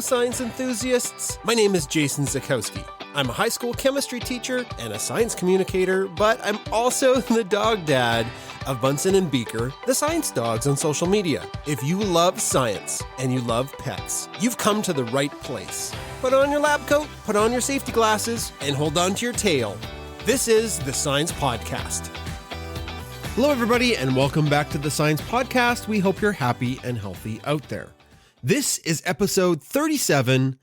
science enthusiasts. My name is Jason Zakowski. I'm a high school chemistry teacher and a science communicator, but I'm also the dog dad of Bunsen and Beaker, the science dogs on social media. If you love science and you love pets, you've come to the right place. Put on your lab coat, put on your safety glasses, and hold on to your tail. This is the Science Podcast. Hello, everybody, and welcome back to the Science Podcast. We hope you're happy and healthy out there. This is episode 37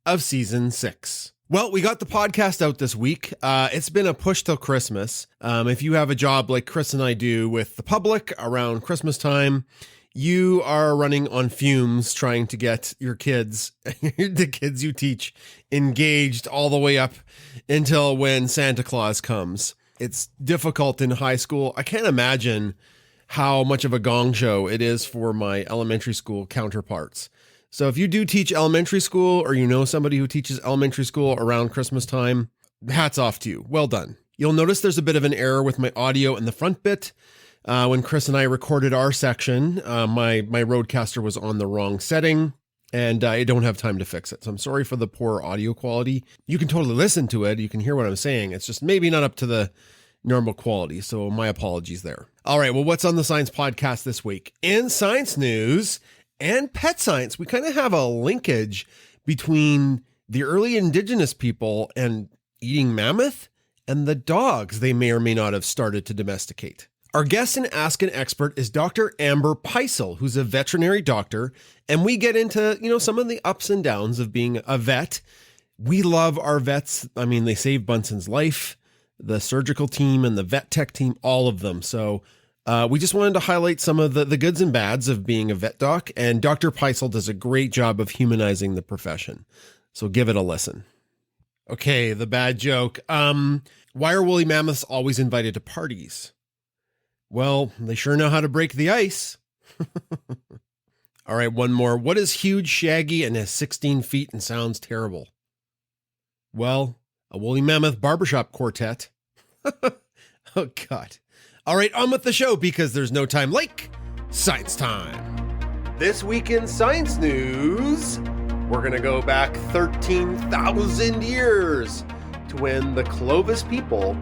of season 6. Well, we got the podcast out this week. It's been a push till Christmas. If you have a job like Chris and I do with the public around Christmas time, you are running on fumes trying to get your kids, the kids you teach, engaged all the way up until when Santa Claus comes. It's difficult in high school. I can't imagine how much of a gong show it is for my elementary school counterparts. So if you do teach elementary school or you know somebody who teaches elementary school around Christmas time, hats off to you. Well done. You'll notice there's a bit of an error with my audio in the front bit. When Chris and I recorded our section, my Rodecaster was on the wrong setting and I don't have time to fix it. So I'm sorry for the poor audio quality. You can totally listen to it. You can hear what I'm saying. It's just maybe not up to the normal quality. So my apologies there. All right. Well, what's on the Science Podcast this week? In science news and pet science, we kind of have a linkage between the early indigenous people and eating mammoth and the dogs they may or may not have started to domesticate. Our guest in Ask an Expert is Dr. Amber Peisel, who's a veterinary doctor, and we get into, some of the ups and downs of being a vet. We love our vets. I mean, they saved Bunsen's life, the surgical team and the vet tech team, all of them. So we just wanted to highlight some of the goods and bads of being a vet doc, and Dr. Peisel does a great job of humanizing the profession. So give it a listen. Okay, the bad joke. Why are woolly mammoths always invited to parties? Well, they sure know how to break the ice. All right, one more. What is huge, shaggy, and has 16 feet and sounds terrible? Well, a woolly mammoth barbershop quartet. Oh, God. All right, on with the show because there's no time like science time. This week in science news, we're going to go back 13,000 years to when the Clovis people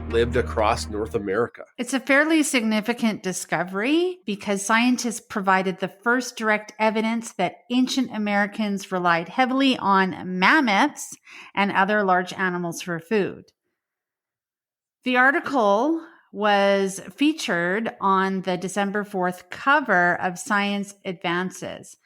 lived across North America. It's a fairly significant discovery because scientists provided the first direct evidence that ancient Americans relied heavily on mammoths and other large animals for food. The article was featured on the December 4th cover of Science Advances.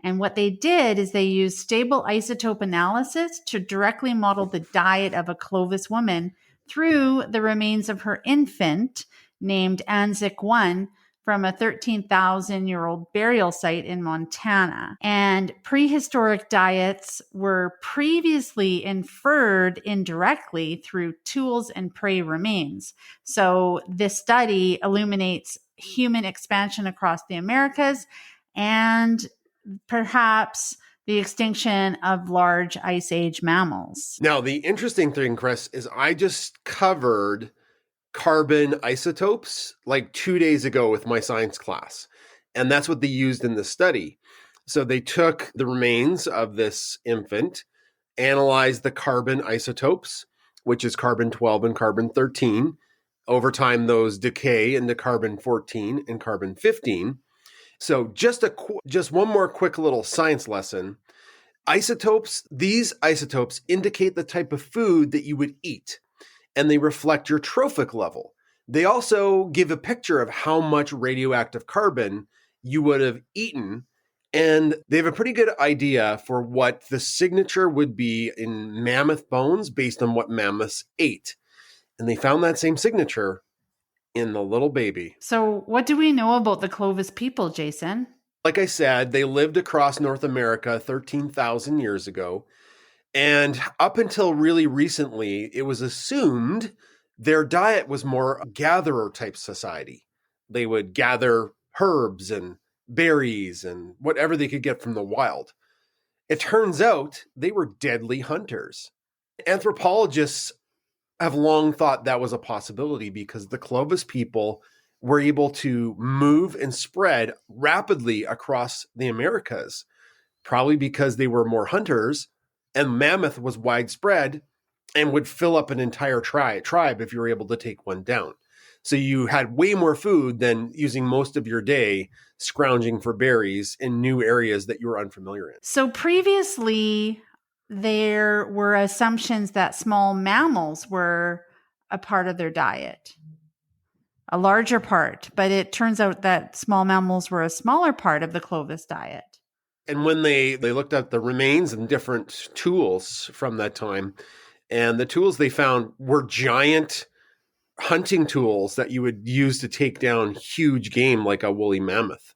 And what they did is they used stable isotope analysis to directly model the diet of a Clovis woman through the remains of her infant named Anzac 1 from a 13,000-year-old burial site in Montana. And prehistoric diets were previously inferred indirectly through tools and prey remains. So this study illuminates human expansion across the Americas and perhaps the extinction of large Ice Age mammals. Now, the interesting thing, Chris, is I just covered carbon isotopes like 2 days ago with my science class. And that's what they used in the study. So they took the remains of this infant, analyzed the carbon isotopes, which is carbon-12 and carbon-13. Over time, those decay into carbon-14 and carbon-15. So just one more quick little science lesson. These isotopes indicate the type of food that you would eat, and they reflect your trophic level. They also give a picture of how much radioactive carbon you would have eaten, and they have a pretty good idea for what the signature would be in mammoth bones based on what mammoths ate. And they found that same signature in the little baby. So what do we know about the Clovis people, Jason? Like I said, they lived across North America 13,000 years ago. And up until really recently, it was assumed their diet was more a gatherer type society. They would gather herbs and berries and whatever they could get from the wild. It turns out they were deadly hunters. Anthropologists have long thought that was a possibility because the Clovis people were able to move and spread rapidly across the Americas probably because they were more hunters, and mammoth was widespread and would fill up an entire tribe if you were able to take one down. So you had way more food than using most of your day scrounging for berries in new areas that you were unfamiliar in. So previously, there were assumptions that small mammals were a part of their diet, a larger part, but it turns out that small mammals were a smaller part of the Clovis diet. And when they looked at the remains and different tools from that time, and the tools they found were giant hunting tools that you would use to take down huge game like a woolly mammoth.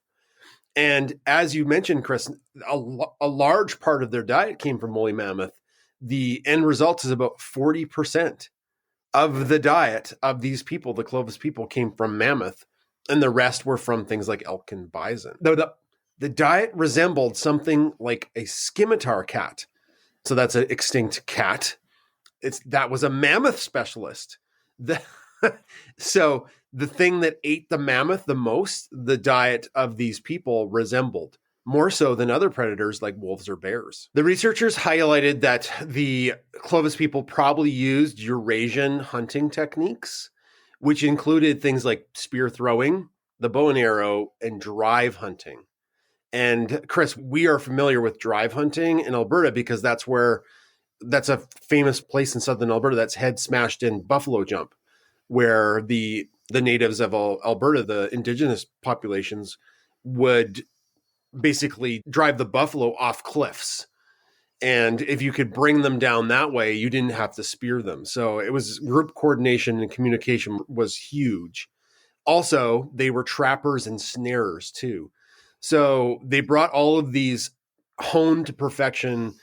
And as you mentioned, Chris, a large part of their diet came from woolly mammoth. The end result is about 40% of the diet of these people, the Clovis people, came from mammoth, and the rest were from things like elk and bison. Though the diet resembled something like a scimitar cat. So that's an extinct cat. That was a mammoth specialist. So the thing that ate the mammoth the most, the diet of these people resembled more so than other predators like wolves or bears. The researchers highlighted that the Clovis people probably used Eurasian hunting techniques, which included things like spear throwing, the bow and arrow, and drive hunting. And Chris, we are familiar with drive hunting in Alberta because that's a famous place in southern Alberta that's head smashed in buffalo jump, where the natives of Alberta, the indigenous populations, would basically drive the buffalo off cliffs. And if you could bring them down that way, you didn't have to spear them. So it was group coordination and communication was huge. Also, they were trappers and snarers too. So they brought all of these honed to perfection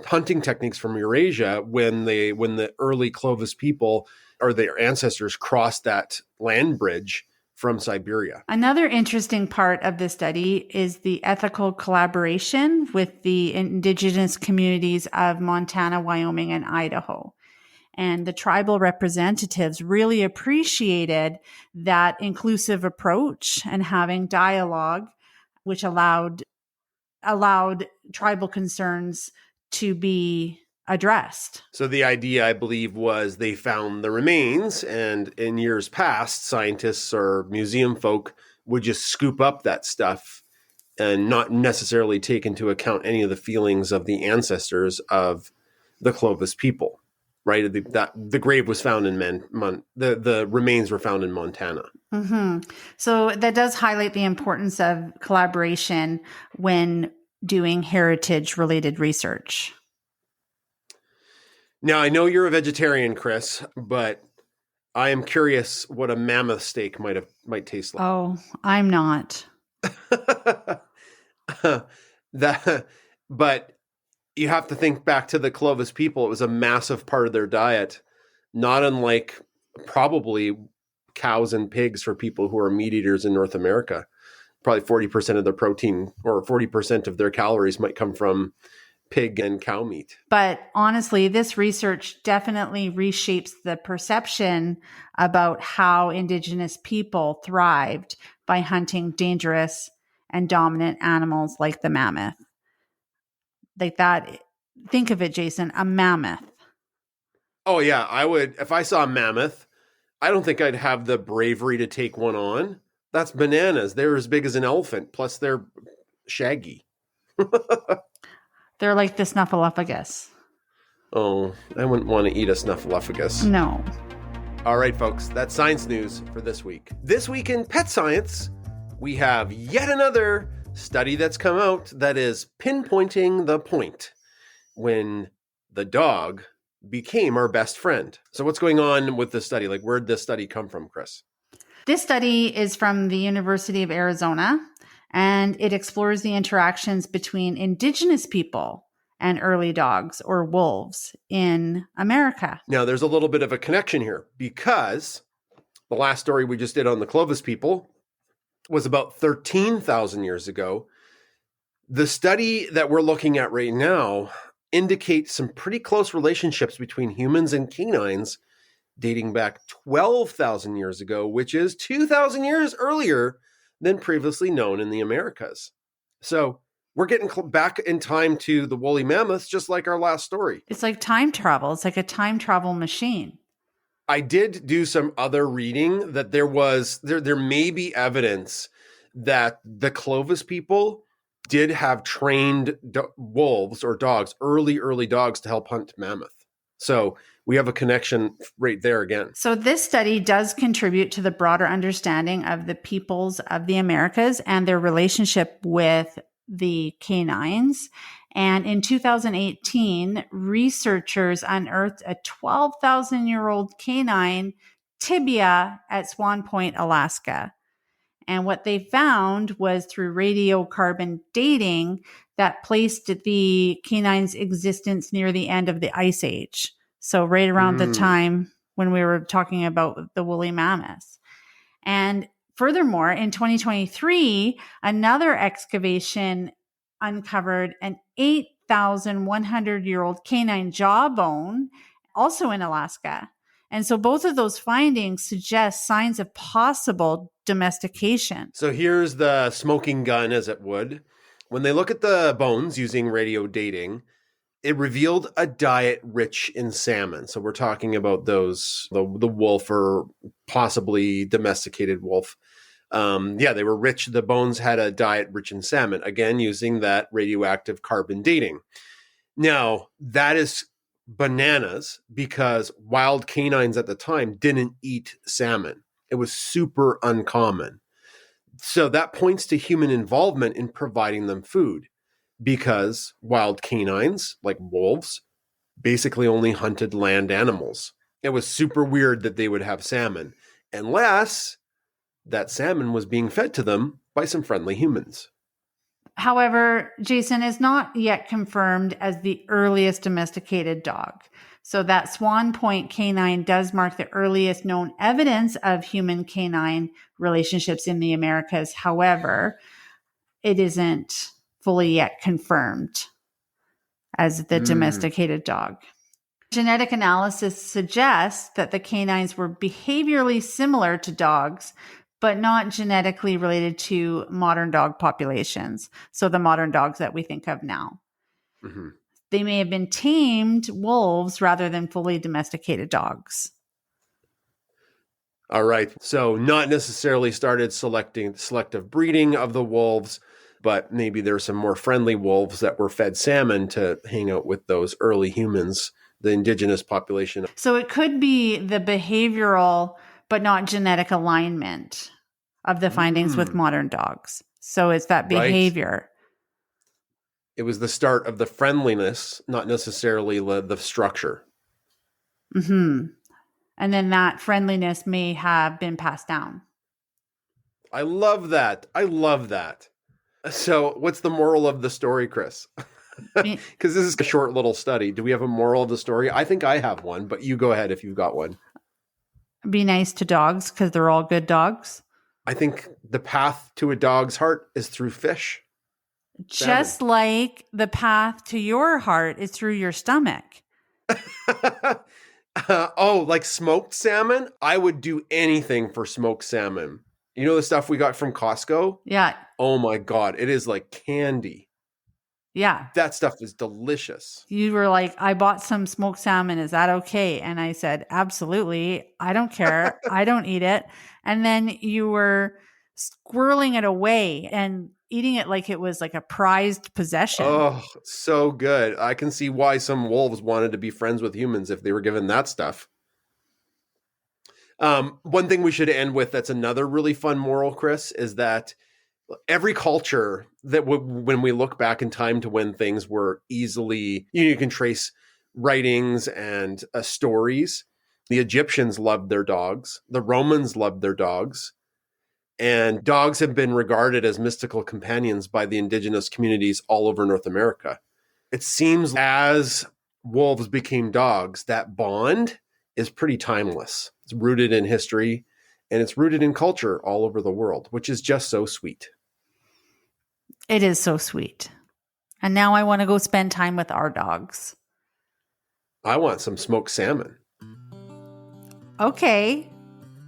hunting techniques from Eurasia when the early Clovis people or their ancestors crossed that land bridge from Siberia. Another interesting part of the study is the ethical collaboration with the indigenous communities of Montana, Wyoming, and Idaho. And the tribal representatives really appreciated that inclusive approach and having dialogue, which allowed tribal concerns to be addressed. So the idea, I believe, was they found the remains, and in years past, scientists or museum folk would just scoop up that stuff and not necessarily take into account any of the feelings of the ancestors of the Clovis people, right? The grave was found in the remains were found in Montana. Mm-hmm. So that does highlight the importance of collaboration when doing heritage-related research. Now, I know you're a vegetarian, Chris, but I am curious what a mammoth steak might taste like. Oh, I'm not. But you have to think back to the Clovis people. It was a massive part of their diet, not unlike probably cows and pigs for people who are meat eaters in North America. Probably 40% of their protein or 40% of their calories might come from pig and cow meat. But honestly, this research definitely reshapes the perception about how Indigenous people thrived by hunting dangerous and dominant animals like the mammoth. Like that, think of it, Jason, a mammoth. Oh yeah, I would. If I saw a mammoth, I don't think I'd have the bravery to take one on. That's bananas. They're as big as an elephant, plus they're shaggy. They're like the snuffleupagus. Oh, I wouldn't want to eat a snuffleupagus. No. All right, folks, that's science news for this week. This week in pet science, we have yet another study that's come out that is pinpointing the point when the dog became our best friend. So what's going on with this study? Like, where'd this study come from, Chris? This study is from the University of Arizona, and it explores the interactions between Indigenous people and early dogs or wolves in America. Now, there's a little bit of a connection here because the last story we just did on the Clovis people was about 13,000 years ago. The study that we're looking at right now indicates some pretty close relationships between humans and canines dating back 12,000 years ago, which is 2,000 years earlier than previously known in the Americas. So We're getting back in time to the woolly mammoths, just like our last story. It's like time travel. It's like a time travel machine. I did do some other reading that there may be evidence that the Clovis people did have trained wolves or dogs, early dogs to help hunt mammoth. So we have a connection right there again. So this study does contribute to the broader understanding of the peoples of the Americas and their relationship with the canines. And in 2018, researchers unearthed a 12,000-year-old canine tibia at Swan Point, Alaska. And what they found was through radiocarbon dating that placed the canine's existence near the end of the Ice Age. So right around the time when we were talking about the woolly mammoths. And furthermore, in 2023, another excavation uncovered an 8,100-year-old canine jawbone, also in Alaska. And so both of those findings suggest signs of possible domestication. So here's the smoking gun, as it would. When they look at the bones using radio dating, it revealed a diet rich in salmon. So we're talking about those, the wolf or possibly domesticated wolf. They were rich. The bones had a diet rich in salmon, again, using that radioactive carbon dating. Now, that is bananas because wild canines at the time didn't eat salmon. It was super uncommon. So that points to human involvement in providing them food because wild canines, like wolves, basically only hunted land animals. It was super weird that they would have salmon, unless that salmon was being fed to them by some friendly humans. However, Jason is not yet confirmed as the earliest domesticated dog. So that Swan Point canine does mark the earliest known evidence of human-canine relationships in the Americas. However, it isn't fully yet confirmed as the domesticated dog. Genetic analysis suggests that the canines were behaviorally similar to dogs, but not genetically related to modern dog populations. So the modern dogs that we think of now. Mm-hmm. They may have been tamed wolves rather than fully domesticated dogs. All right. So not necessarily started selective breeding of the wolves, but maybe there's some more friendly wolves that were fed salmon to hang out with those early humans, the indigenous population. So it could be the behavioral but not genetic alignment of the findings with modern dogs. So it's that behavior. Right. It was the start of the friendliness, not necessarily the structure. Mm-hmm. And then that friendliness may have been passed down. I love that. So what's the moral of the story, Chris? Because this is a short little study. Do we have a moral of the story? I think I have one, but you go ahead if you've got one. Be nice to dogs because they're all good dogs. I think the path to a dog's heart is through fish. Just like the path to your heart is through your stomach. Like smoked salmon? I would do anything for smoked salmon. You know the stuff we got from Costco? Yeah. Oh my God. It is like candy. Yeah. That stuff is delicious. You were like, I bought some smoked salmon. Is that okay? And I said, absolutely. I don't care. I don't eat it. And then you were squirreling it away and eating it like it was like a prized possession. Oh, so good. I can see why some wolves wanted to be friends with humans if they were given that stuff. One thing we should end with that's another really fun moral, Chris, is that every culture that when we look back in time to when things were easily, you can trace writings and stories. The Egyptians loved their dogs. The Romans loved their dogs. And dogs have been regarded as mystical companions by the indigenous communities all over North America. It seems as wolves became dogs, that bond is pretty timeless. It's rooted in history and it's rooted in culture all over the world, which is just so sweet. It is so sweet. And now I want to go spend time with our dogs. I want some smoked salmon. Okay.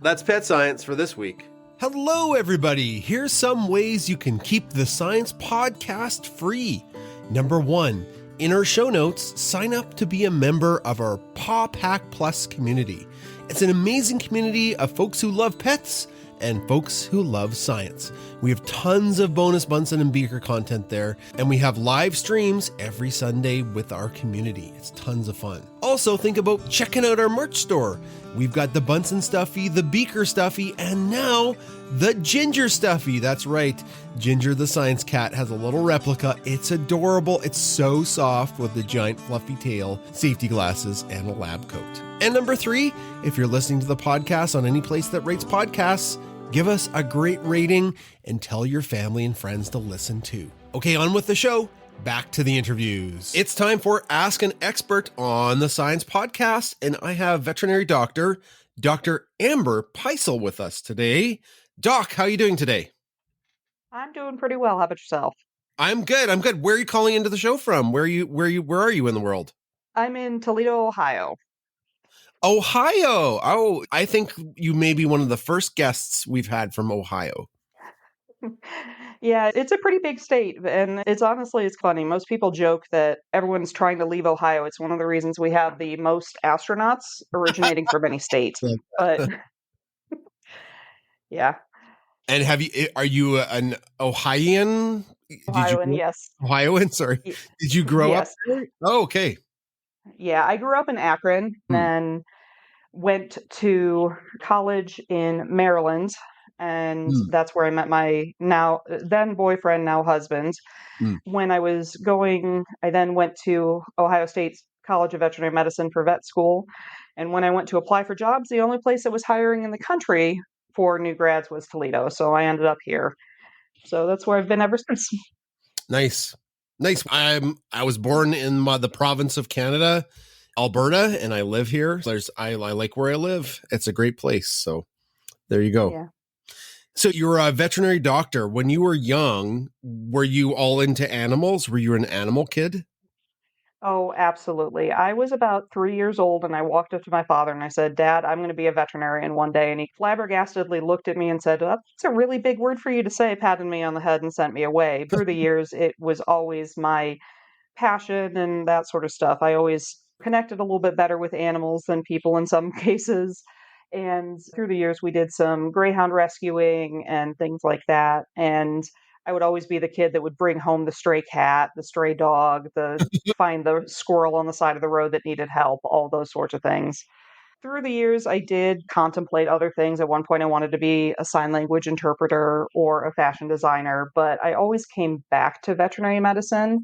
That's Pet Science for this week. Hello, everybody. Here's some ways you can keep the Science Podcast free. Number 1, in our show notes, sign up to be a member of our Paw Pack Plus community. It's an amazing community of folks who love pets and folks who love science. We have tons of bonus Bunsen and Beaker content there, and we have live streams every Sunday with our community. It's tons of fun. Also, think about checking out our merch store. We've got the Bunsen stuffy, the Beaker stuffy, and now the Ginger stuffy. That's right. Ginger the science cat has a little replica. It's adorable. It's so soft with the giant fluffy tail, safety glasses, and a lab coat. And number 3, if you're listening to the podcast on any place that rates podcasts, give us a great rating and tell your family and friends to listen too. Okay, on with the show. Back to the interviews. It's time for Ask an Expert on the Science Podcast, and I have veterinary doctor, Dr. Amber Peisel with us today. Doc, how are you doing today? I'm doing pretty well. How about yourself? I'm good. Where are you calling into the show from? Where are you in the world? I'm in Toledo, Ohio. Ohio. Oh, I think you may be one of the first guests we've had from Ohio. Yeah, it's a pretty big state, and it's funny. Most people joke that everyone's trying to leave Ohio. It's one of the reasons we have the most astronauts originating from any state. But yeah. And are you an Ohioan? Ohioan, yes. Ohioan, sorry. Did you grow up there? Oh, okay. Yeah, I grew up in Akron, then went to college in Maryland, and that's where I met my then boyfriend, now husband. When I was I then went to Ohio State College of Veterinary Medicine for vet school. And when I went to apply for jobs, the only place that was hiring in the country for new grads was Toledo. So I ended up here. So that's where I've been ever since. Nice. I was born in the province of Canada, Alberta, and I live here. I like where I live. It's a great place. So there you go. Yeah. So you're a veterinary doctor. When you were young, were you all into animals? Were you an animal kid? Oh, absolutely. I was about 3 years old and I walked up to my father and I said, "Dad, I'm going to be a veterinarian one day." And he flabbergastedly looked at me and said, "That's a really big word for you to say," patted me on the head and sent me away. Through the years, it was always my passion and that sort of stuff. I always connected a little bit better with animals than people in some cases. And through the years, we did some greyhound rescuing and things like that. And I would always be the kid that would bring home the stray cat, the stray dog, find the squirrel on the side of the road that needed help, all those sorts of things. Through the years, I did contemplate other things. At one point, I wanted to be a sign language interpreter or a fashion designer, but I always came back to veterinary medicine.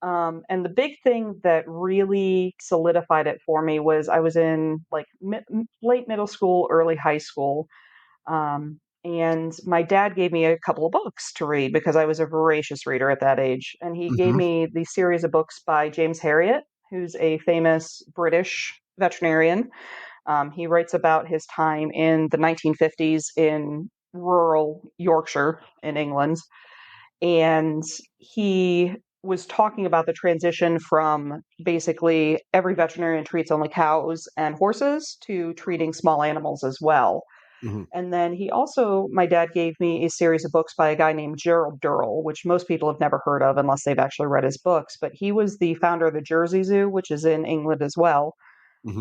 And the big thing that really solidified it for me was I was in late middle school, early high school. And my dad gave me a couple of books to read because I was a voracious reader at that age. And he gave me the series of books by James Herriot, who's a famous British veterinarian. He writes about his time in the 1950s in rural Yorkshire in England. And he was talking about the transition from basically every veterinarian treats only cows and horses to treating small animals as well. And then my dad gave me a series of books by a guy named Gerald Durrell, which most people have never heard of unless they've actually read his books. But he was the founder of the Jersey Zoo, which is in England as well.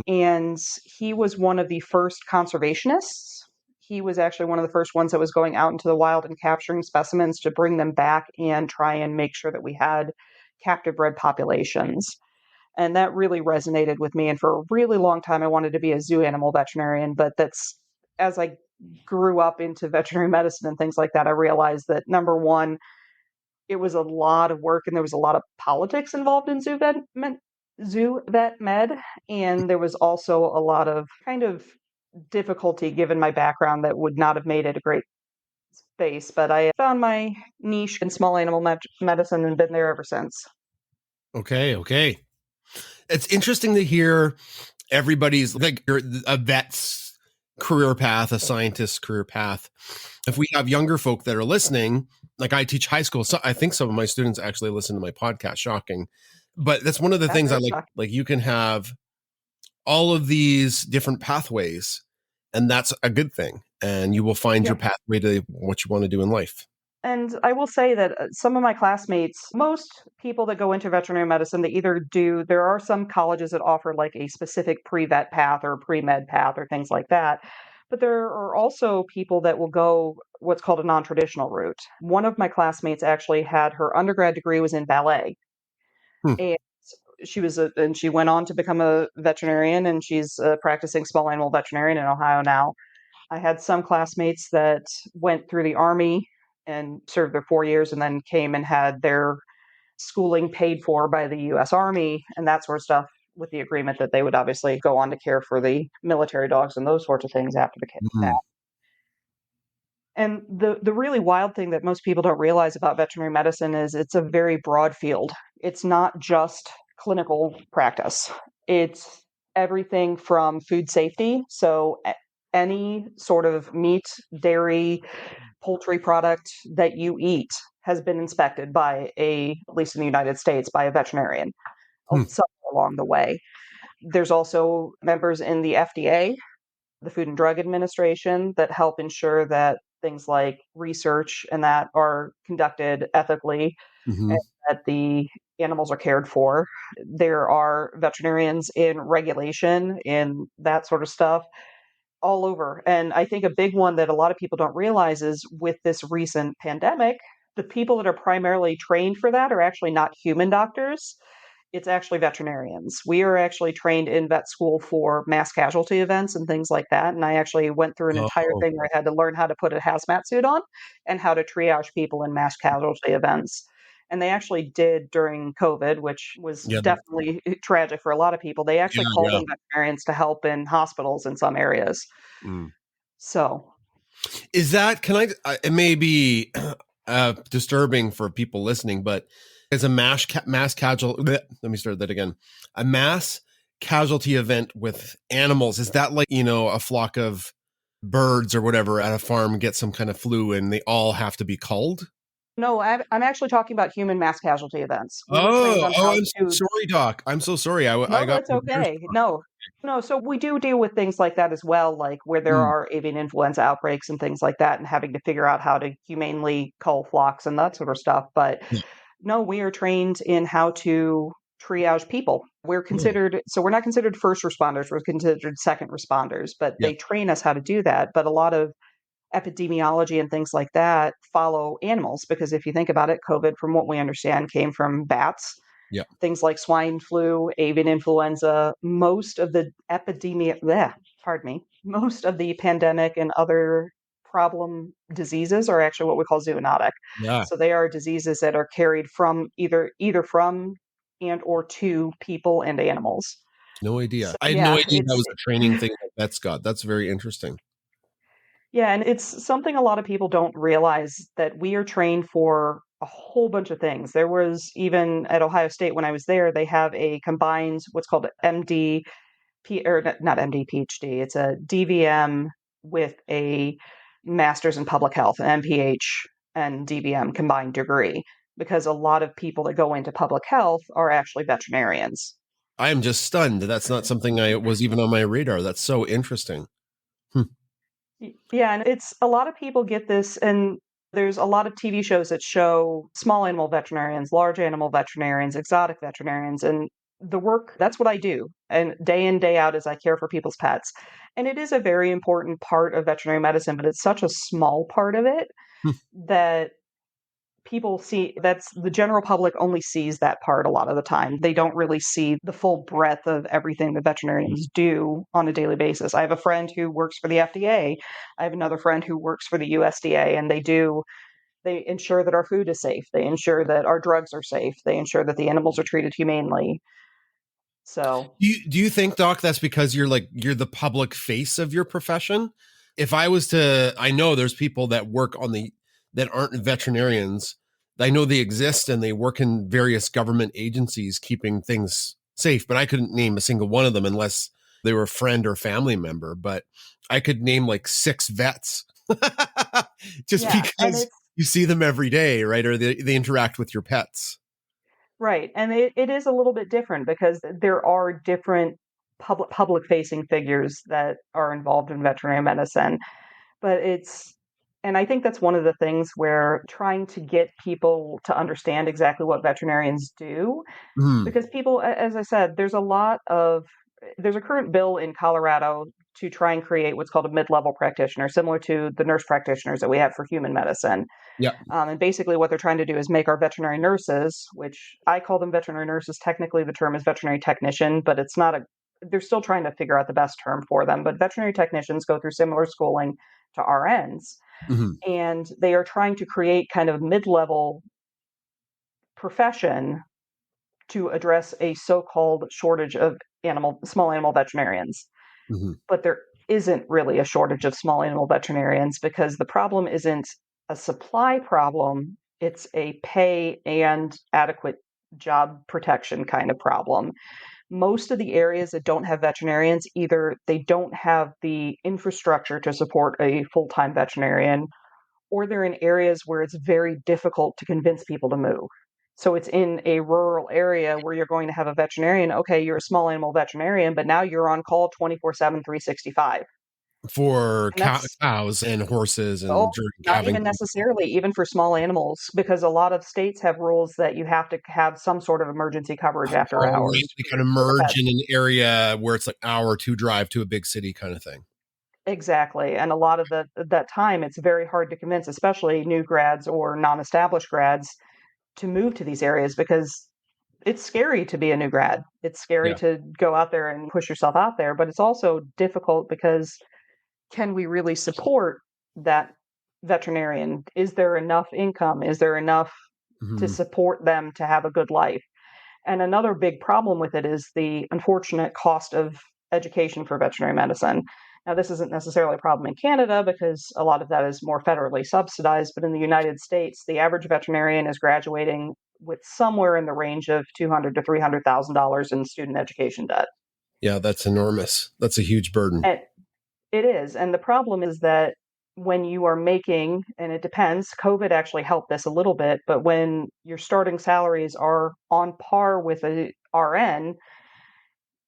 And he was one of the first conservationists. He was actually one of the first ones that was going out into the wild and capturing specimens to bring them back and try and make sure that we had captive bred populations. And that really resonated with me. And for a really long time, I wanted to be a zoo animal veterinarian. But as I grew up into veterinary medicine and things like that, I realized that number one, it was a lot of work and there was a lot of politics involved in zoo vet med. And there was also a lot of kind of difficulty given my background that would not have made it a great space. But I found my niche in small animal medicine and been there ever since. Okay. It's interesting to hear everybody's a vet's career path, a scientist's career path. If we have younger folk that are listening, like I teach high school, so I think some of my students actually listen to my podcast. Shocking. But that's one of the things I like. Like you can have all of these different pathways, and that's a good thing. and you will find your Yep. pathway to what you want to do in life. And I will say that some of my classmates, most people that go into veterinary medicine, they either do, there are some colleges that offer like a specific pre-vet path or pre-med path or things like that. But there are also people that will go what's called a non-traditional route. One of my classmates actually had her undergrad degree was in ballet. Hmm. And and she went on to become a veterinarian, and she's a practicing small animal veterinarian in Ohio now. I had some classmates that went through the Army and served their 4 years and then came and had their schooling paid for by the U.S. Army and that sort of stuff, with the agreement that they would obviously go on to care for the military dogs and those sorts of things after that. Mhm. And the really wild thing that most people don't realize about veterinary medicine is it's a very broad field. It's not just clinical practice. It's everything from food safety. So any sort of meat, dairy, poultry product that you eat has been inspected by at least in the United States, by a veterinarian Hmm. somewhere along the way. There's also members in the FDA, the Food and Drug Administration, that help ensure that things like research and that are conducted ethically Mhm. and that the animals are cared for. There are veterinarians in regulation in that sort of stuff all over. And I think a big one that a lot of people don't realize is with this recent pandemic, the people that are primarily trained for that are actually not human doctors. It's actually veterinarians. We are actually trained in vet school for mass casualty events and things like that. And I actually went through an entire Oh, thing where I had to learn how to put a hazmat suit on and how to triage people in mass casualty events. And they actually did during COVID, which was yeah, definitely tragic for a lot of people. They actually yeah, called yeah. in veterinarians to help in hospitals in some areas. Mm. So, Is that, can it may be disturbing for people listening, but as a mass casual, let me start that again. A mass casualty event with animals, is that like, a flock of birds or whatever at a farm get some kind of flu and they all have to be culled? no, I'm actually talking about human mass casualty events. We were trained Oh, on oh, how I'm so to. sorry, Doc. I'm so sorry. I No, got that's my bears okay. crossed. No, no. So we do deal with things like that as well, like where there Mm, are avian influenza outbreaks and things like that, and having to figure out how to humanely cull flocks and that sort of stuff. But yeah. no, we are trained in how to triage people. Oh, So we're not considered first responders, we're considered second responders, but yeah. they train us how to do that. But a lot of epidemiology and things like that follow animals because if you think about it, COVID, from what we understand, came from bats. Yeah. Things like swine flu, avian influenza, most of the most of the pandemic and other problem diseases are actually what we call zoonotic. Yeah. So they are diseases that are carried from either from and or to people and animals. No idea. So I had no yeah, idea that was a training thing that vets got. That's very interesting. and it's something a lot of people don't realize that we are trained for a whole bunch of things. There was even at Ohio State when I was there, they have a combined what's called MD or not MD PhD. It's a DVM with a master's in public health, an MPH and DVM combined degree, because a lot of people that go into public health are actually veterinarians. I am just stunned. That's not something I was even on my radar. That's so interesting. Hmm. Yeah, and it's a lot of people get this, and there's a lot of TV shows that show small animal veterinarians, large animal veterinarians, exotic veterinarians, and the work that's what I do. And day in, day out, as I care for people's pets. And it is a very important part of veterinary medicine, but it's such a small part of it Hmm. that people see that's the general public only sees that part a lot of the time. They don't really see the full breadth of everything the veterinarians do on a daily basis. I have a friend who works for the FDA. I have another friend who works for the USDA, and they ensure that our food is safe. They ensure that our drugs are safe. They ensure that the animals are treated humanely. So, Do you think, Doc, that's because you're the public face of your profession? If I was to, I know there's people that work that aren't veterinarians. I know they exist and they work in various government agencies keeping things safe, but I couldn't name a single one of them unless they were a friend or family member. But I could name like 6 vets just yeah, and because it's you see them every day, right? Or they interact with your pets. right. And it is a little bit different because there are different public facing figures that are involved in veterinary medicine. But and I think that's one of the things where trying to get people to understand exactly what veterinarians do, Mm. because people, as I said, there's a current bill in Colorado to try and create what's called a mid-level practitioner, similar to the nurse practitioners that we have for human medicine. Yeah. And basically what they're trying to do is make our veterinary nurses, which I call them veterinary nurses. Technically, the term is veterinary technician, but it's not they're still trying to figure out the best term for them. But veterinary technicians go through similar schooling to RNs. Hmm. And they are trying to create kind of mid-level profession to address a so-called shortage of small animal veterinarians. Hmm. But there isn't really a shortage of small animal veterinarians because the problem isn't a supply problem, it's a pay and adequate job protection kind of problem. Most of the areas that don't have veterinarians, either they don't have the infrastructure to support a full-time veterinarian, or they're in areas where it's very difficult to convince people to move. So it's in a rural area where you're going to have a veterinarian. Okay, you're a small animal veterinarian, but now you're on call 24/7, 365. For And that's, cows and horses oh, and during not calving. even necessarily, even for small animals, because a lot of states have rules that you have to have some sort of emergency coverage after Oh, right. hours They kind of for the merge pets. in an area where it's like hour or two drive to a big city kind of thing. Exactly. And a lot of that time, it's very hard to convince, especially new grads or non-established grads, to move to these areas because it's scary to be a new grad. It's scary Yeah. to go out there and push yourself out there, but it's also difficult because can we really support that veterinarian? Is there enough income? Is there enough to Hmm. support them to have a good life? And another big problem with it is the unfortunate cost of education for veterinary medicine. Now, this isn't necessarily a problem in Canada because a lot of that is more federally subsidized, but in the United States, the average veterinarian is graduating with somewhere in the range of $200,000 to $300,000 in student education debt. Yeah, that's enormous. That's a huge burden. And it is. And the problem is that when you are making, and it depends, COVID actually helped this a little bit, but when your starting salaries are on par with a RN,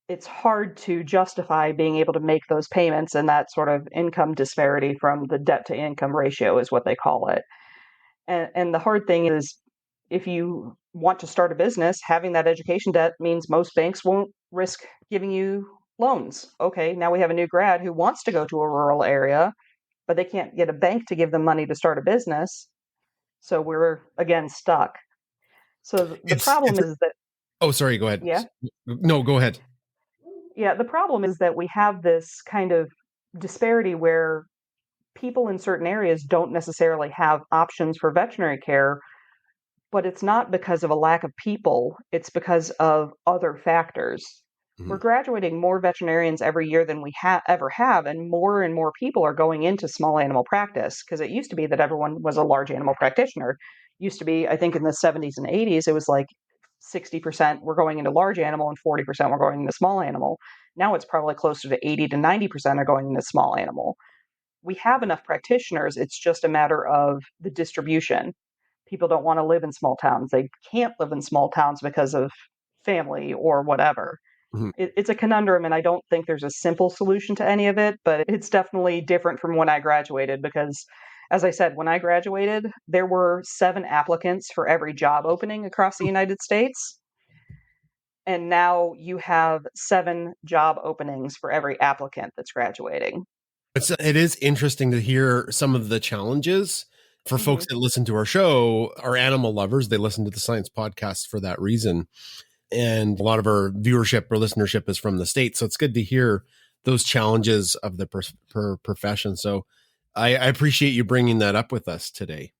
it's hard to justify being able to make those payments, and that sort of income disparity from the debt to income ratio is what they call it. And the hard thing is, if you want to start a business, having that education debt means most banks won't risk giving you loans. Okay, now we have a new grad who wants to go to a rural area, but they can't get a bank to give them money to start a business. So we're again stuck. So the It's problem is that, oh, sorry, go ahead. yeah, No, go ahead. yeah, the problem is that we have this kind of disparity where people in certain areas don't necessarily have options for veterinary care, but it's not because of a lack of people, it's because of other factors. We're Mhm. graduating more veterinarians every year than we ever have, and more people are going into small animal practice because it used to be that everyone was a large animal practitioner. Used to be, I think in the 70s and 80s, it was like 60% were going into large animal and 40% were going into small animal. Now it's probably closer to 80 to 90% are going into small animal. We have enough practitioners, it's just a matter of the distribution. People don't want to live in small towns. They can't live in small towns because of family or whatever. Mhm. It's a conundrum, and I don't think there's a simple solution to any of it, but it's definitely different from when I graduated because, as I said, when I graduated, there were 7 applicants for every job opening across the United States. And now you have 7 job openings for every applicant that's graduating. It is interesting to hear some of the challenges for Hmm. folks that listen to our show, are animal lovers. They listen to the science podcast for that reason. And a lot of our viewership or listenership is from the States. So it's good to hear those challenges of the profession. So I appreciate you bringing that up with us today.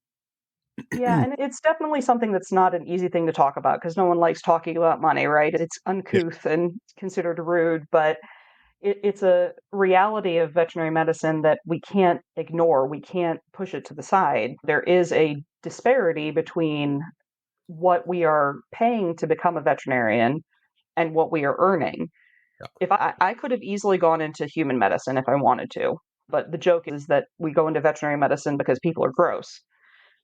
Yeah, and it's definitely something that's not an easy thing to talk about because no one likes talking about money, right? It's Yeah. uncouth and considered rude, but it's a reality of veterinary medicine that we can't ignore. We can't push it to the side. There is a disparity between what we are paying to become a veterinarian and what we are earning. If I could have easily gone into human medicine if I wanted to, but the joke is that we go into veterinary medicine because people are gross.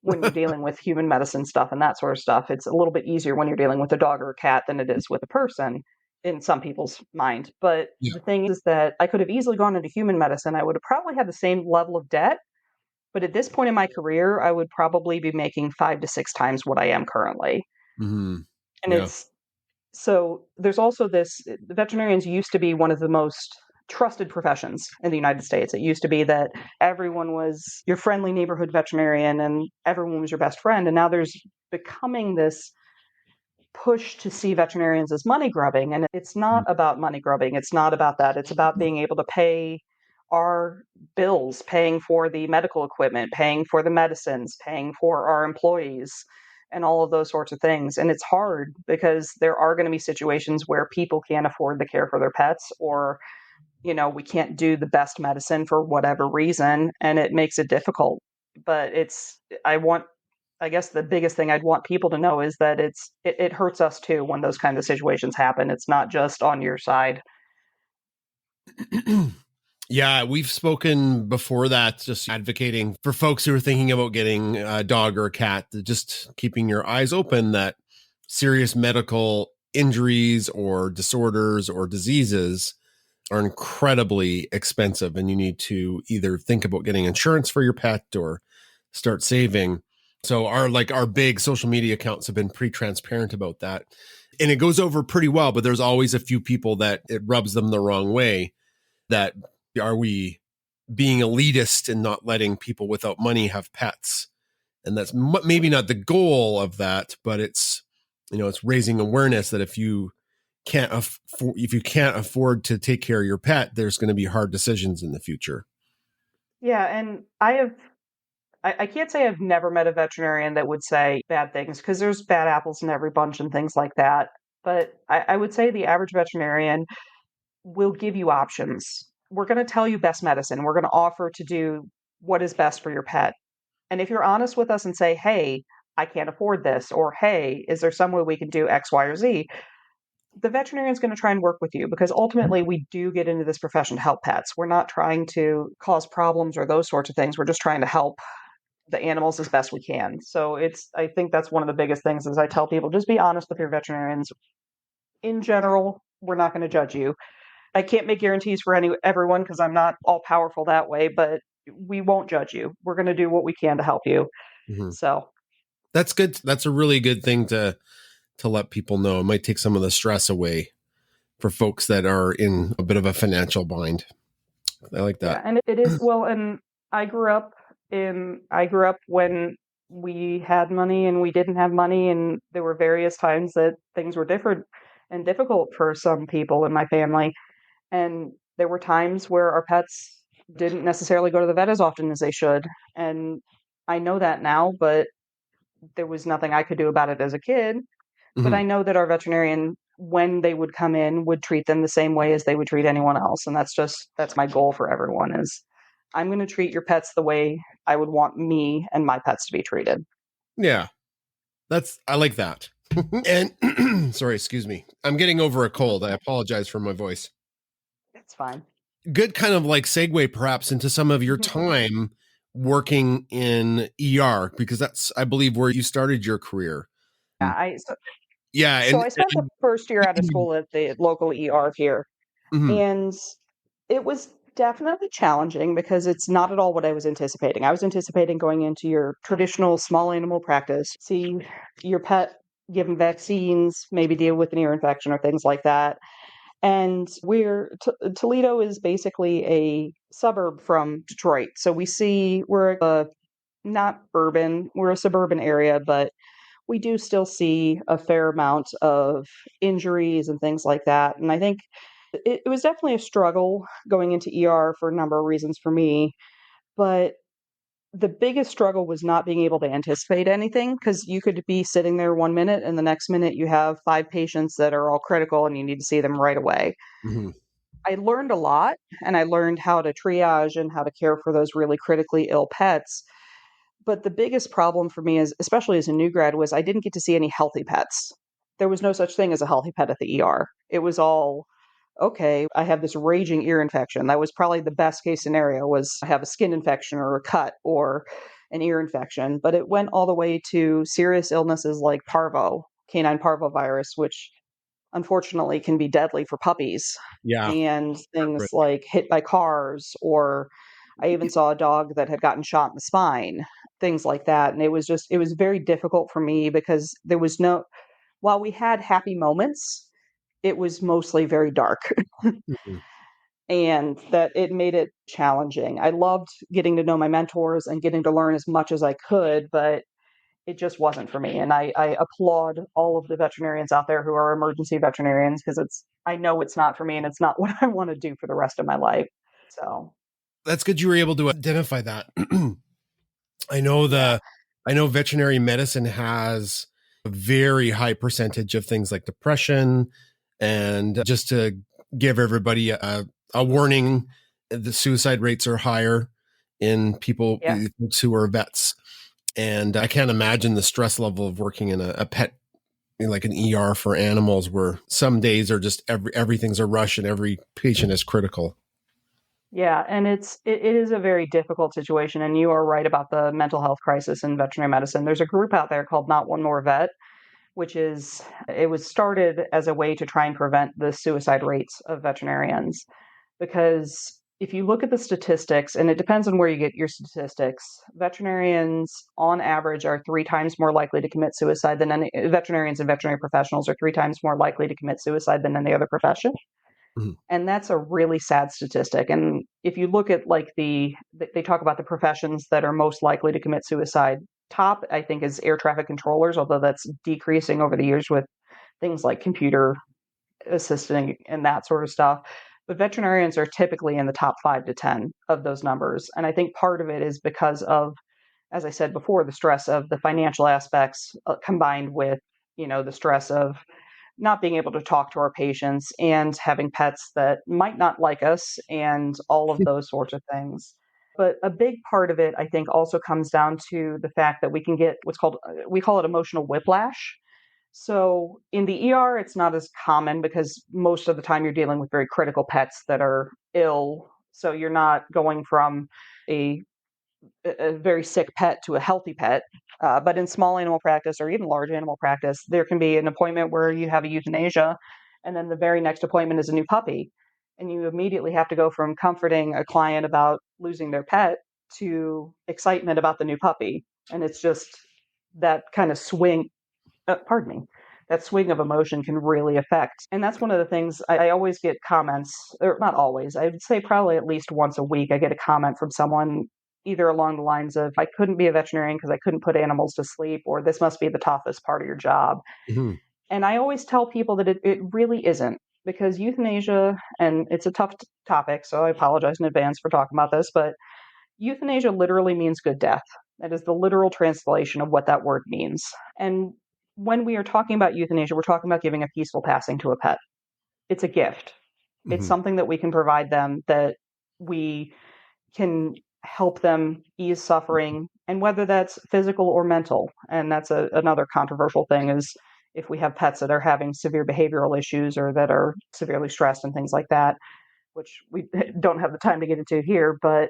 When you're dealing with human medicine stuff and that sort of stuff, it's a little bit easier when you're dealing with a dog or a cat than it is with a person. in some people's mind. But Yeah. the thing is that I could have easily gone into human medicine. I would have probably had the same level of debt. But at this point in my career, I would probably be making 5 to 6 times what I am currently. Hmm. And Yeah. it's so there's also this the veterinarians used to be one of the most trusted professions in the United States. It used to be that everyone was your friendly neighborhood veterinarian and everyone was your best friend. And now there's becoming this push to see veterinarians as money grubbing. And it's not about money grubbing. It's not about that. It's about being able to pay our bills, paying for the medical equipment, paying for the medicines, paying for our employees, and all of those sorts of things. And it's hard because there are going to be situations where people can't afford the care for their pets, or we can't do the best medicine for whatever reason, and it makes it difficult. But I guess the biggest thing I'd want people to know is that it hurts us too when those kind of situations happen. It's not just on your side. Yeah, we've spoken before that, just advocating for folks who are thinking about getting a dog or a cat, just keeping your eyes open that serious medical injuries or disorders or diseases are incredibly expensive, and you need to either think about getting insurance for your pet or start saving. So our big social media accounts have been pretty transparent about that. And it goes over pretty well, but there's always a few people that it rubs them the wrong way. That are we being elitist and not letting people without money have pets? And that's maybe not the goal of that, but it's raising awareness that if you can't afford to take care of your pet, there's going to be hard decisions in the future. Yeah, and I can't say I've never met a veterinarian that would say bad things, because there's bad apples in every bunch and things like that. But I would say the average veterinarian will give you options. We're going to tell you best medicine. We're going to offer to do what is best for your pet. And if you're honest with us and say, hey, I can't afford this, or hey, is there some way we can do X, Y, or Z? The veterinarian's going to try and work with you, because ultimately we do get into this profession to help pets. We're not trying to cause problems or those sorts of things. We're just trying to help the animals as best we can. So I think that's one of the biggest things is I tell people, just be honest with your veterinarians. In general, we're not going to judge you. I can't make guarantees for everyone because I'm not all powerful that way, but we won't judge you. We're going to do what we can to help you. Mm-hmm. So that's good. That's a really good thing to let people know. It might take some of the stress away for folks that are in a bit of a financial bind. I like that. yeah, and it is well. And I grew up when we had money and we didn't have money, and there were various times that things were different and difficult for some people in my family. And there were times where our pets didn't necessarily go to the vet as often as they should. And I know that now, but there was nothing I could do about it as a kid. But Mm-hmm. I know that our veterinarian, when they would come in, would treat them the same way as they would treat anyone else. And that's my goal for everyone is I'm going to treat your pets the way I would want me and my pets to be treated. Yeah, I like that. And sorry, excuse me. I'm getting over a cold. I apologize for my voice. It's fine. Good kind of like segue perhaps into some of your time working in ER, because that's, I believe, where you started your career. Yeah, Yeah. so I spent the first year out of school at the local ER here. Mhm. And it was definitely challenging because it's not at all what I was anticipating. I was anticipating going into your traditional small animal practice, see your pet given vaccines, maybe deal with an ear infection or things like that. And Toledo is basically a suburb from Detroit. So we're not urban, we're a suburban area, but we do still see a fair amount of injuries and things like that. And I think it was definitely a struggle going into ER for a number of reasons for me. But the biggest struggle was not being able to anticipate anything, because you could be sitting there 1 minute and the next minute you have 5 patients that are all critical and you need to see them right away. Mhm. I learned a lot, and I learned how to triage and how to care for those really critically ill pets. But the biggest problem for me, is, especially as a new grad, was I didn't get to see any healthy pets. There was no such thing as a healthy pet at the ER. It was all, okay, I have this raging ear infection. That was probably the best case scenario, was I have a skin infection or a cut or an ear infection. But it went all the way to serious illnesses like parvo, canine parvovirus, which unfortunately can be deadly for puppies. Yeah. And things Right. like hit by cars, or I even saw a dog that had gotten shot in the spine, things like that. And it was very difficult for me because there was while we had happy moments, it was mostly very dark. Mhm. And that it made it challenging. I loved getting to know my mentors and getting to learn as much as I could, but it just wasn't for me. And I applaud all of the veterinarians out there who are emergency veterinarians, because I know it's not for me and it's not what I want to do for the rest of my life. So That's good you were able to identify that. I know yeah, I know veterinary medicine has a very high percentage of things like depression. And just to give everybody a warning, the suicide rates are higher in people yeah, who are vets. And I can't imagine the stress level of working in a pet, like an ER for animals, where some days are just everything's a rush and every patient is critical. yeah. And it is a very difficult situation. And you are right about the mental health crisis in veterinary medicine. There's a group out there called Not One More Vet, which it was started as a way to try and prevent the suicide rates of veterinarians. Because if you look at the statistics, and it depends on where you get your statistics, veterinarians on average are 3 times more likely to commit suicide than veterinarians and veterinary professionals are 3 times more likely to commit suicide than any other profession. Mhm. And that's a really sad statistic. And if you look at like they talk about the professions that are most likely to commit suicide, top, I think, is air traffic controllers, although that's decreasing over the years with things like computer assisting and that sort of stuff. But veterinarians are typically in the top 5 to 10 of those numbers. And I think part of it is because of, as I said before, the stress of the financial aspects combined with, the stress of not being able to talk to our patients and having pets that might not like us and all of those sorts of things. But a big part of it, I think, also comes down to the fact that we can get what's called, we call it emotional whiplash. So in the ER, it's not as common because most of the time you're dealing with very critical pets that are ill. So you're not going from a a very sick pet to a healthy pet. But in small animal practice or even large animal practice, there can be an appointment where you have a euthanasia, and then the very next appointment is a new puppy. And you immediately have to go from comforting a client about losing their pet to excitement about the new puppy. And it's just that kind of swing, pardon me, that swing of emotion can really affect. And that's one of the things I always get comments, or not always, I would say probably at least once a week, I get a comment from someone either along the lines of, I couldn't be a veterinarian because I couldn't put animals to sleep, or this must be the toughest part of your job. Mhm. And I always tell people that it really isn't, because euthanasia, and it's a tough topic, so I apologize in advance for talking about this, but euthanasia literally means good death. That is the literal translation of what that word means. And when we are talking about euthanasia, we're talking about giving a peaceful passing to a pet. It's a gift. It's Mhm. something that we can provide them, that we can help them ease suffering, and whether that's physical or mental. And that's another controversial thing, is if we have pets that are having severe behavioral issues or that are severely stressed and things like that, which we don't have the time to get into here, but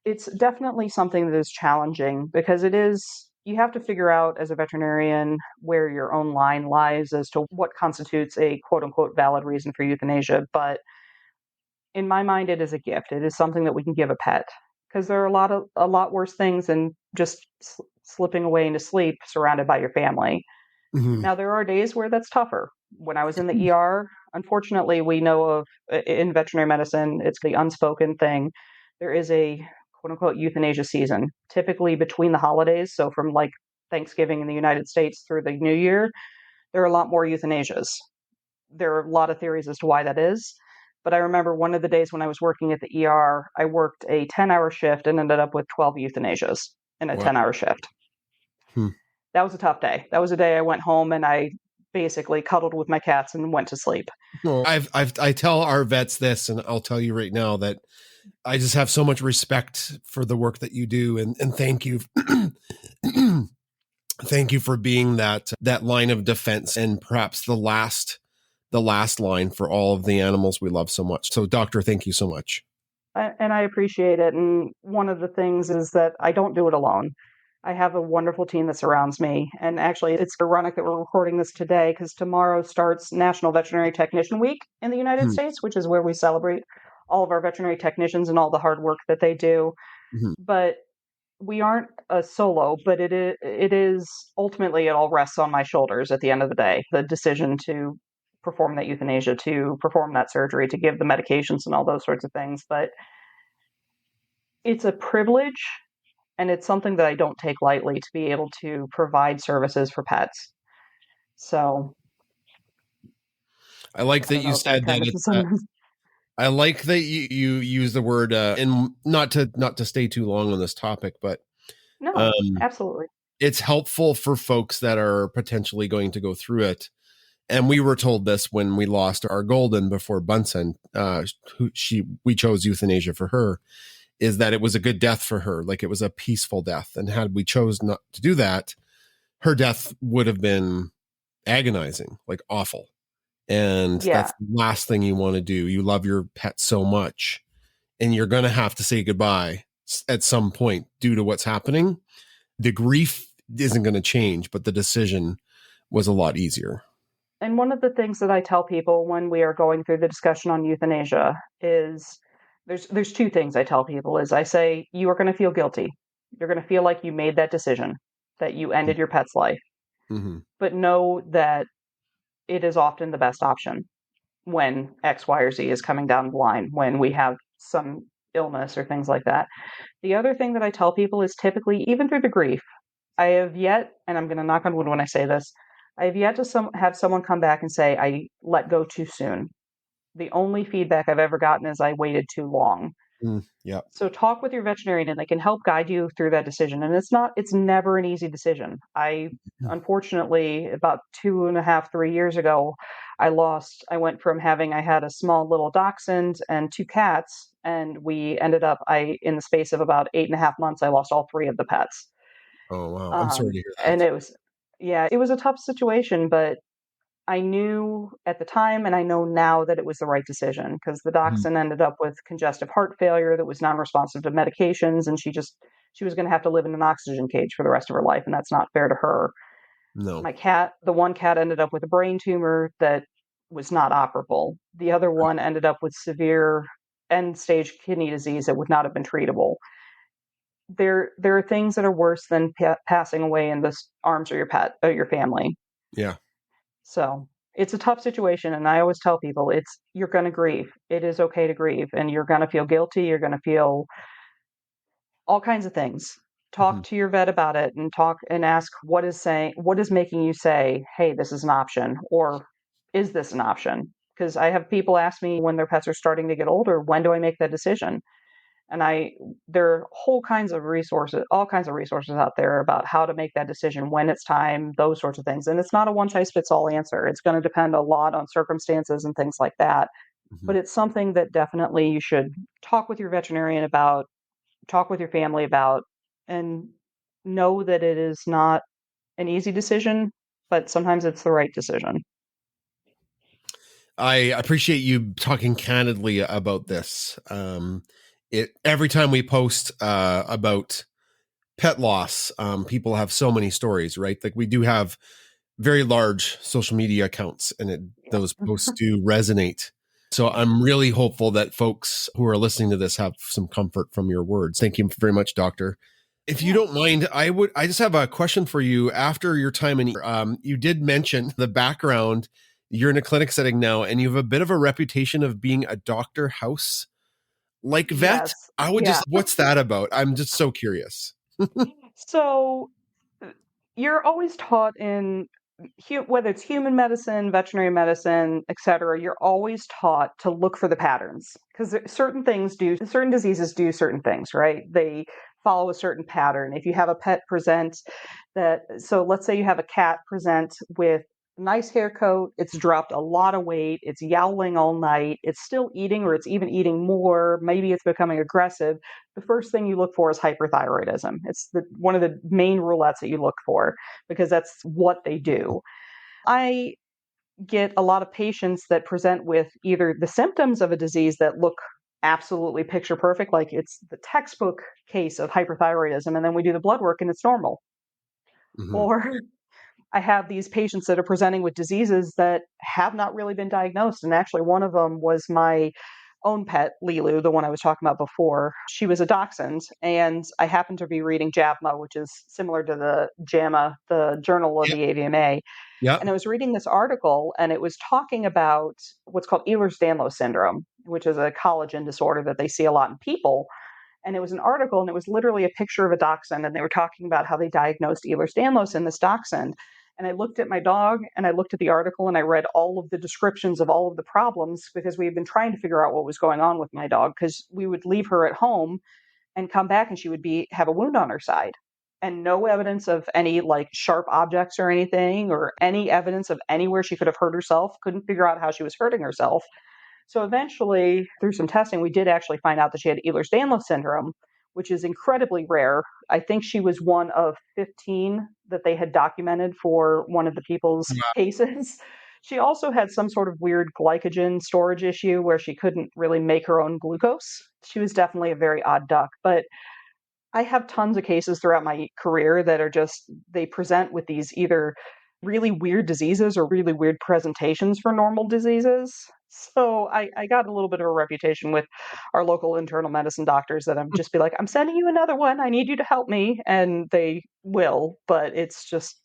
it's definitely something that is challenging, because you have to figure out as a veterinarian where your own line lies as to what constitutes a quote unquote valid reason for euthanasia. But in my mind, it is a gift. It is something that we can give a pet, because there are a lot worse things than just slipping away into sleep surrounded by your family. Mhm. Now, there are days where that's tougher. When I was in the ER, unfortunately, we know of, in veterinary medicine, it's the unspoken thing. There is a quote unquote euthanasia season, typically between the holidays. So from like Thanksgiving in the United States through the New Year, there are a lot more euthanasias. There are a lot of theories as to why that is. But I remember one of the days when I was working at the ER, I worked a 10-hour shift and ended up with 12 euthanasias in a Wow. 10-hour shift. Hmm. That was a tough day. That was a day I went home and I basically cuddled with my cats and went to sleep. Well, I tell our vets this, and I'll tell you right now that I just have so much respect for the work that you do, and thank you, thank you for being that line of defense, and perhaps the last line for all of the animals we love so much. So, Doctor, thank you so much. And I appreciate it. And one of the things is that I don't do it alone. I have a wonderful team that surrounds me. And actually, it's ironic that we're recording this today because tomorrow starts National Veterinary Technician Week in the United Hmm. States, which is where we celebrate all of our veterinary technicians and all the hard work that they do. Mhm. But we aren't a solo, but it is ultimately, it all rests on my shoulders at the end of the day. The decision to perform that euthanasia, to perform that surgery, to give the medications and all those sorts of things. But it's a privilege, and it's something that I don't take lightly to be able to provide services for pets. So I like I that don't you know if that said that kind of it's. some. I like that you use the word, and not to stay too long on this topic, but No, um, absolutely. it's helpful for folks that are potentially going to go through it. And we were told this when we lost our golden before Bunsen. We chose euthanasia for her. Is that it was a good death for her, like it was a peaceful death. And had we chose not to do that, her death would have been agonizing, like awful. And Yeah. that's the last thing you want to do. You love your pet so much, and you're going to have to say goodbye at some point due to what's happening. The grief isn't going to change, but the decision was a lot easier. And one of the things that I tell people when we are going through the discussion on euthanasia is there's two things I tell people is I say you are going to feel guilty. You're going to feel like you made that decision, that you ended your pet's life. Mm-hmm. But know that it is often the best option when X, Y, or Z is coming down the line, when we have some illness or things like that. The other thing that I tell people is typically, even through the grief, I have yet, and I'm going to knock on wood when I say this, I have yet to have someone come back and say, I let go too soon. The only feedback I've ever gotten is I waited too long. Yeah. So talk with your veterinarian and they can help guide you through that decision. And it's never an easy decision. Unfortunately, about 2.5, 3 years ago, I went from I had a small little dachshund and two cats. And we ended up, in the space of about 8.5 months, I lost all three of the pets. Oh, wow. I'm sorry to hear And that. yeah, it was a tough situation, but I knew at the time, and I know now that it was the right decision because the Mhm. dachshund ended up with congestive heart failure that was non-responsive to medications, and she was going to have to live in an oxygen cage for the rest of her life, and that's not fair to her. No. The one cat ended up with a brain tumor that was not operable. The other one ended up with severe end-stage kidney disease that would not have been treatable. There are things that are worse than passing away in the arms of your pet, your family. Yeah. So it's a tough situation, and I always tell people you're going to grieve. It is okay to grieve, and you're going to feel guilty. You're going to feel all kinds of things. Mhm. Talk to your vet about it, and talk and ask what is making you say, "Hey, this is an option," or "Is this an option?" Because I have people ask me when their pets are starting to get older, "When do I make that decision?" And there are all kinds of resources out there about how to make that decision when it's time, those sorts of things. And it's not a one size fits all answer. It's going to depend a lot on circumstances and things like that. Mhm. But it's something that definitely you should talk with your veterinarian about, talk with your family about, and know that it is not an easy decision, but sometimes it's the right decision. I appreciate you talking candidly about this. Every time we post about pet loss, people have so many stories, right? Like we do have very large social media accounts, and those Yeah. posts do resonate. So I'm really hopeful that folks who are listening to this have some comfort from your words. Thank you very much, Doctor. If you Yeah. don't mind, I just have a question for you. After your time in, you did mention the background. You're in a clinic setting now, and you have a bit of a reputation of being a doctor house like vet. Yes. Yeah. What's that about? I'm just so curious. So you're always taught in whether it's human medicine, veterinary medicine, etc. You're always taught to look for the patterns because certain diseases do certain things, right? They follow a certain pattern. If you have a pet present so let's say you have a cat present with nice hair coat, it's dropped a lot of weight, it's yowling all night, it's still eating or it's even eating more, maybe it's becoming aggressive. The first thing you look for is hyperthyroidism. It's one of the main roulettes that you look for because that's what they do. I get a lot of patients that present with either the symptoms of a disease that look absolutely picture perfect. Like it's the textbook case of hyperthyroidism. And then we do the blood work and it's normal. Hmm. Or I have these patients that are presenting with diseases that have not really been diagnosed. And actually, one of them was my own pet, Lilu, the one I was talking about before. She was a dachshund, and I happened to be reading JAVMA, which is similar to the JAMA, the Journal of Yeah. the AVMA. Yeah. And I was reading this article, and it was talking about what's called Ehlers-Danlos syndrome, which is a collagen disorder that they see a lot in people. And it was an article, and it was literally a picture of a dachshund, and they were talking about how they diagnosed Ehlers-Danlos in this dachshund. And I looked at my dog, and I looked at the article, and I read all of the descriptions of all of the problems because we had been trying to figure out what was going on with my dog because we would leave her at home and come back, and she would have a wound on her side. And no evidence of any like sharp objects or anything, or any evidence of anywhere she could have hurt herself. Couldn't figure out how she was hurting herself. So eventually, through some testing, we did actually find out that she had Ehlers-Danlos syndrome, which is incredibly rare. I think she was one of 15 that they had documented for one of the people's cases. She also had some sort of weird glycogen storage issue where she couldn't really make her own glucose. She was definitely a very odd duck, but I have tons of cases throughout my career that are just, they present with these either really weird diseases or really weird presentations for normal diseases. So I got a little bit of a reputation with our local internal medicine doctors that I'm just be like, I'm sending you another one. I need you to help me. And they will, but it's just,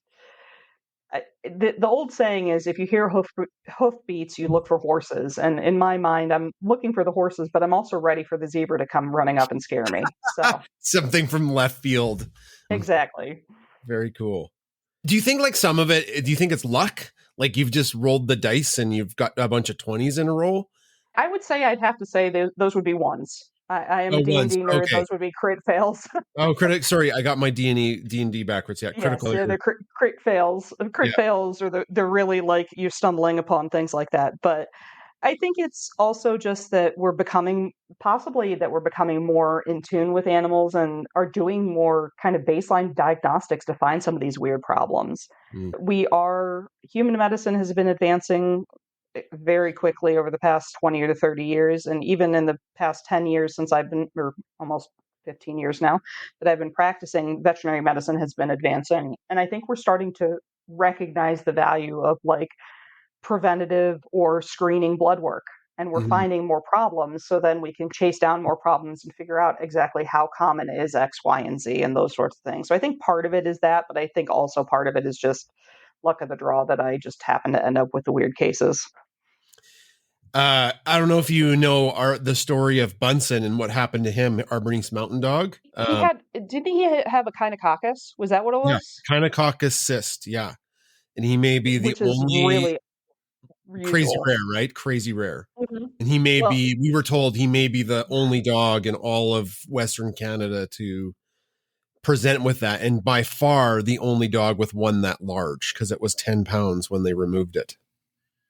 the old saying is if you hear hoof beats, you look for horses. And in my mind, I'm looking for the horses, but I'm also ready for the zebra to come running up and scare me. So Something from left field. exactly. Very cool. Do you think like some of it, do you think it's luck? Like you've just rolled the dice and you've got a bunch of 20s in a row? I would say I'd have to say those would be ones. I am Oh, a D&D ones. nerd. Okay. Those would be crit fails. Oh, sorry, I got my D&D backwards. Yeah, Yes, critical. yeah, they're crit fails. Yeah. Crit fails are they're really like you're stumbling upon things like that. But I think it's also just that we're becoming more in tune with animals and are doing more kind of baseline diagnostics to find some of these weird problems. Mm. Human medicine has been advancing very quickly over the past 20 or to 30 years. And even in the past 10 years since or almost 15 years now, that I've been practicing, veterinary medicine has been advancing. And I think we're starting to recognize the value of like preventative or screening blood work. And we're Mhm. finding more problems. So then we can chase down more problems and figure out exactly how common is X, Y, and Z and those sorts of things. So I think part of it is that, but I think also part of it is just luck of the draw that I just happen to end up with the weird cases. I don't know if you know the story of Bunsen and what happened to him, our Bernese Mountain Dog. Didn't he have a echinococcus? Was that what it Yeah, was? Echinococcus cyst. Yeah, and he may be the Which is only really crazy usual. rare, right? Crazy rare. Mhm. And he may Well, be. We were told he may be the only dog in all of Western Canada to present with that, and by far the only dog with one that large because it was 10 pounds when they removed it.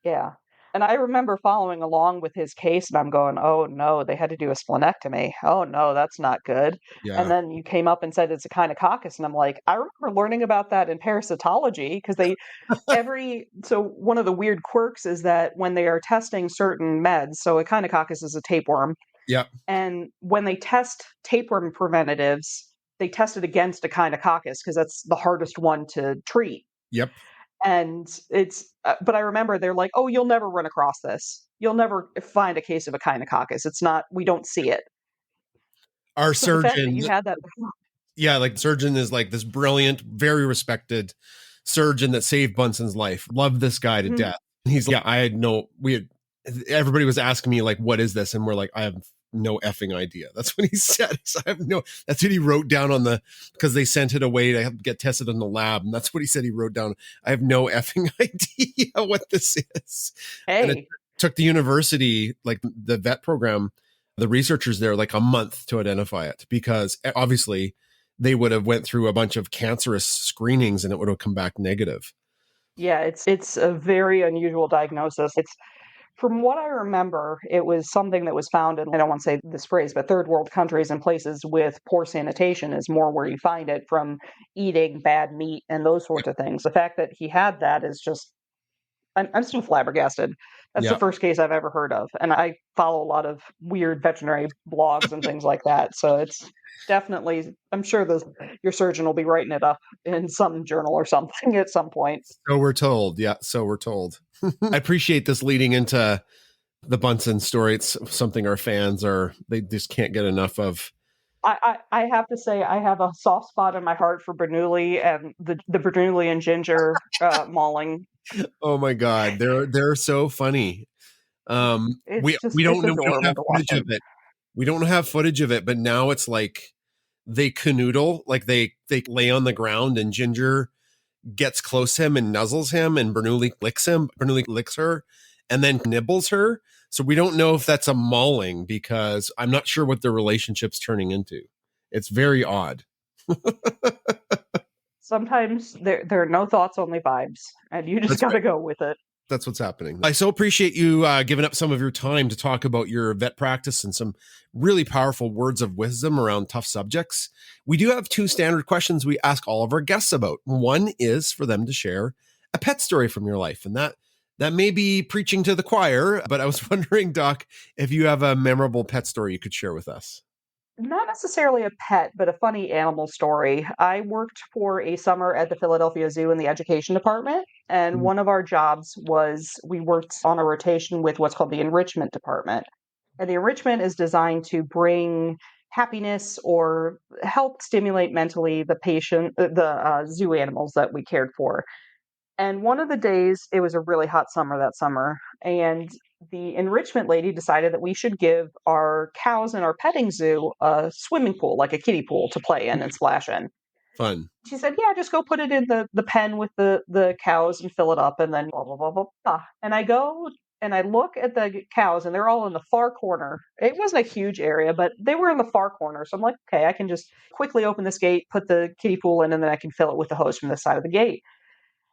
yeah. And I remember following along with his case, and I'm going, oh no, they had to do a splenectomy. Oh no, that's not good. And Yeah. then you came up and said it's a echinococcus, and I'm like, I remember learning about that in parasitology because so one of the weird quirks is that when they are testing certain meds, so echinococcus is a tapeworm, Yep. and when they test tapeworm preventatives, they test it against echinococcus because that's the hardest one to treat. Yep. And but I remember they're like, oh, you'll never run across this. You'll never find a case of echinococcus. It's not, we don't see it. Our So the fact that surgeon, you had that, yeah, like surgeon is like this brilliant, very respected surgeon that saved Bunsen's life. Love this guy to death. And he's like, yeah, everybody was asking me like, what is this? And we're like, I have no effing idea. That's what he said. So that's what he wrote down because they sent it away to get tested in the lab. And that's what he said he wrote down. I have no effing idea what this is. hey, And it took the university, like the vet program, the researchers there like a month to identify it because obviously they would have went through a bunch of cancerous screenings and it would have come back negative. yeah, it's a very unusual diagnosis. It's, from what I remember, it was something that was found in, I don't want to say this phrase, but third world countries and places with poor sanitation is more where you find it from eating bad meat and those sorts of things. The fact that he had that is just I'm still flabbergasted. That's the Yeah. first case I've ever heard of. And I follow a lot of weird veterinary blogs and things like that. So it's definitely, I'm sure your surgeon will be writing it up in some journal or something at some point. So we're told. Yeah. So we're told. I appreciate this leading into the Bunsen story. It's something our fans they just can't get enough of. I have to say I have a soft spot in my heart for Bernoulli and the Bernoulli and Ginger mauling. Oh my God. They're so funny. We don't It's know. We don't adorable have to watch footage of it. We don't have footage of it, but now it's like they canoodle, like they lay on the ground and Ginger gets close to him and nuzzles him and Bernoulli licks him. Bernoulli licks her and then nibbles her. So we don't know if that's a mauling because I'm not sure what their relationship's turning into. It's very odd. Sometimes there are no thoughts, only vibes, and you just got to go with it. That's what's happening. I so appreciate you giving up some of your time to talk about your vet practice and some really powerful words of wisdom around tough subjects. We do have 2 standard questions we ask all of our guests about. One is for them to share a pet story from your life. And that may be preaching to the choir, but I was wondering, Doc, if you have a memorable pet story you could share with us. Not necessarily a pet, but a funny animal story. I worked for a summer at the Philadelphia Zoo in the education department, and one of our jobs was we worked on a rotation with what's called the enrichment department. And the enrichment is designed to bring happiness or help stimulate mentally the zoo animals that we cared for. And one of the days, it was a really hot summer that summer, and the enrichment lady decided that we should give our cows in our petting zoo a swimming pool, like a kiddie pool to play in and splash in. Fun. She said, yeah, just go put it in the pen with the cows and fill it up and then blah, blah, blah, blah, blah. And I go and I look at the cows and they're all in the far corner. It wasn't a huge area, but they were in the far corner. So I'm like, okay, I can just quickly open this gate, put the kiddie pool in, and then I can fill it with the hose from the side of the gate.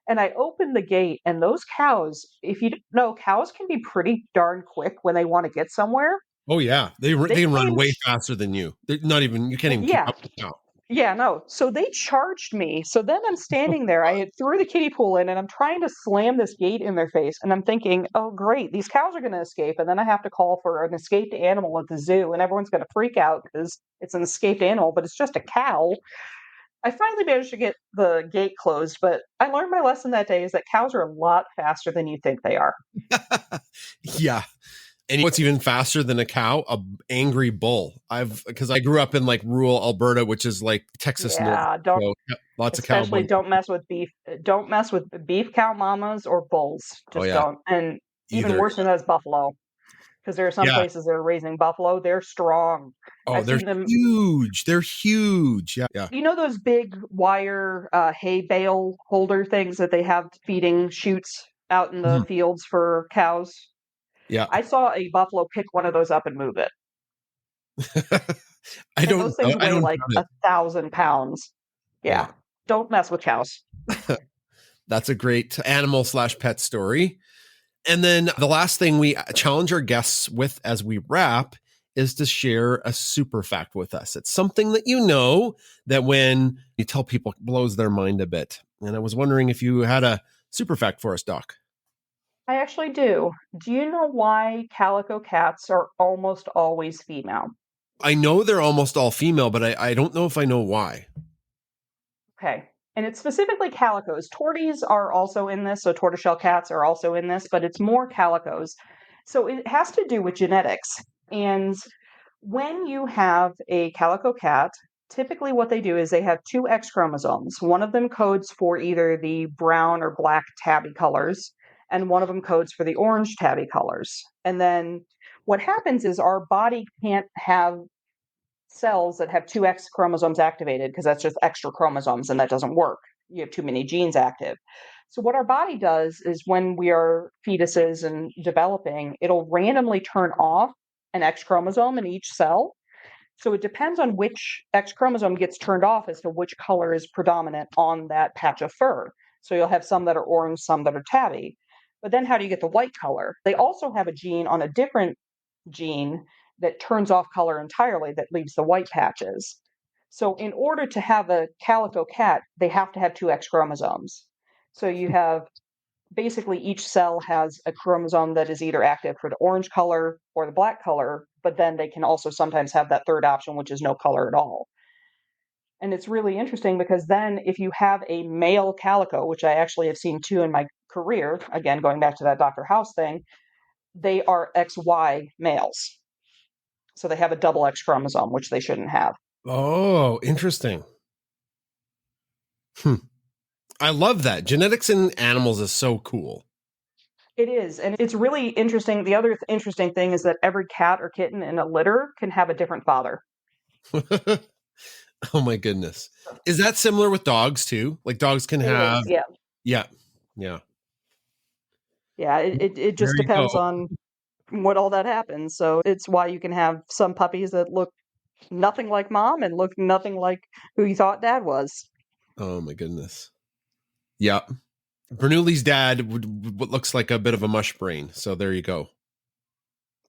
And I opened the gate, and those cows, if you don't know, cows can be pretty darn quick when they want to get somewhere. Oh yeah, they run way faster than you. They're not even you can't even keep Yeah. up with them. Yeah, no. So they charged me. So then I'm standing there. I had threw the kiddie pool in, and I'm trying to slam this gate in their face. And I'm thinking, oh, great, these cows are going to escape. And then I have to call for an escaped animal at the zoo, and everyone's going to freak out because it's an escaped animal, but it's just a cow. I finally managed to get the gate closed, but I learned my lesson that day is that cows are a lot faster than you think they are. Yeah. And what's even faster than a cow? A angry bull. Because I grew up in like rural Alberta, which is like Texas Yeah, North. So lots of cows. especially don't mess with beef. Don't mess with beef cow mamas or bulls. Just don't. And even worse than that is buffalo. Because there are some places that are raising buffalo. They're strong. Oh, I've they're seen them. huge. They're huge. Yeah. You know those big wire hay bale holder things that they have feeding chutes out in the fields for cows? Yeah. I saw a buffalo pick one of those up and move it. Those things weigh like 1,000 pounds. Yeah. Don't mess with cows. That's a great animal/pet story. And then the last thing we challenge our guests with as we wrap is to share a super fact with us. It's something that you know that when you tell people blows their mind a bit. And I was wondering if you had a super fact for us, Doc. I actually do. Do you know why calico cats are almost always female? I know they're almost all female, but I don't know if I know why. Okay. And it's specifically calicos. Torties are also in this, so tortoiseshell cats are also in this, but it's more calicos. So it has to do with genetics. And when you have a calico cat, typically what they do is they have 2 X chromosomes. One of them codes for either the brown or black tabby colors, and one of them codes for the orange tabby colors. And then what happens is our body can't have cells that have 2 X chromosomes activated because that's just extra chromosomes and that doesn't work. You have too many genes active. So what our body does is when we are fetuses and developing, it'll randomly turn off an X chromosome in each cell. So it depends on which X chromosome gets turned off as to which color is predominant on that patch of fur. So you'll have some that are orange, some that are tabby. But then how do you get the white color? They also have a gene on a different gene that turns off color entirely that leaves the white patches. So in order to have a calico cat, they have to have 2 X chromosomes. So you have basically each cell has a chromosome that is either active for the orange color or the black color, but then they can also sometimes have that third option, which is no color at all. And it's really interesting because then if you have a male calico, which I actually have seen too in my career, again, going back to that Dr. House thing, they are XY males. So they have a double X chromosome, which they shouldn't have. Oh, interesting. I love that. Genetics in animals is so cool. It is. And it's really interesting. The other interesting thing is that every cat or kitten in a litter can have a different father. Oh my goodness. Is that similar with dogs too? Like dogs can have. Yeah. Yeah. Yeah. Yeah. It just depends on what all that happens. So it's why you can have some puppies that look nothing like mom and look nothing like who you thought dad was. Oh my goodness. Yeah. Bernoulli's dad what looks like a bit of a mush brain. So there you go.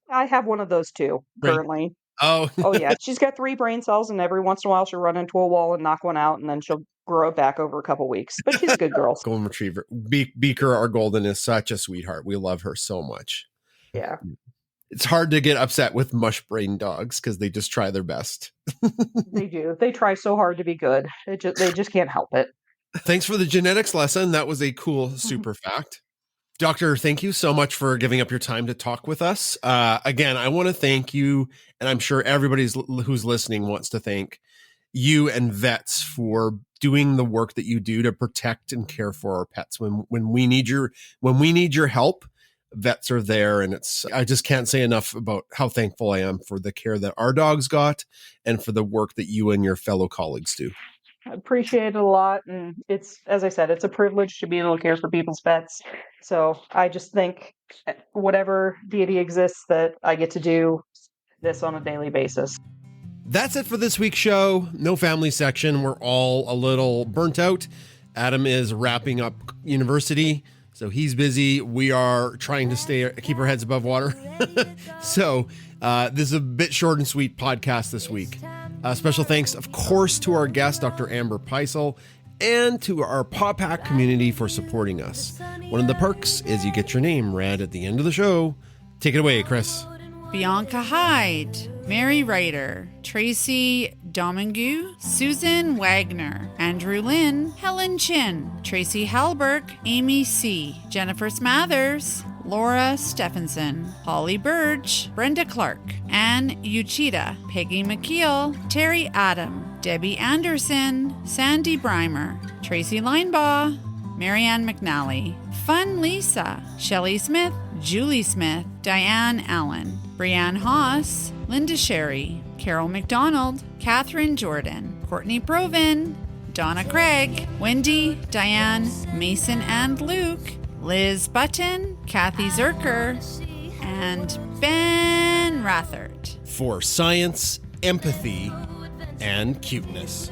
I have one of those too, currently. Oh. Oh yeah. She's got 3 brain cells, and every once in a while she'll run into a wall and knock one out, and then she'll grow it back over a couple weeks. But she's a good girl. Golden Retriever. Beaker, our golden, is such a sweetheart. We love her so much. Yeah. It's hard to get upset with mush brain dogs because they just try their best. They do. They try so hard to be good. They just can't help it. Thanks for the genetics lesson. That was a cool super fact. Doctor, thank you so much for giving up your time to talk with us. Again, I want to thank you, and I'm sure everybody who's listening wants to thank you and vets for doing the work that you do to protect and care for our pets. When we need your help, vets are there, and I just can't say enough about how thankful I am for the care that our dogs got and for the work that you and your fellow colleagues do. I appreciate it a lot, and it's, as I said, it's a privilege to be able to care for people's pets. So I just think whatever deity exists that I get to do this on a daily basis. That's it for this week's show. No family section. We're all a little burnt out. Adam is wrapping up university, so he's busy. We are trying to keep our heads above water. So this is a bit short and sweet podcast this week. Special thanks, of course, to our guest, Dr. Amber Peisel, and to our Paw Pack community for supporting us. One of the perks is you get your name read at the end of the show. Take it away, Chris. Bianca Hyde, Mary Ryder, Tracy Domingue, Susan Wagner, Andrew Lynn, Helen Chin, Tracy Halberg, Amy C., Jennifer Smathers, Laura Stephenson, Holly Burge, Brenda Clark, Anne Uchida, Peggy McKeel, Terry Adam, Debbie Anderson, Sandy Breimer, Tracy Linebaugh, Marianne McNally, Fun Lisa, Shelley Smith, Julie Smith, Diane Allen, Brianne Haas, Linda Sherry, Carol McDonald, Catherine Jordan, Courtney Provin, Donna Craig, Wendy, Diane, Mason and Luke, Liz Button, Kathy Zerker, and Ben Rathert. For science, empathy, and cuteness.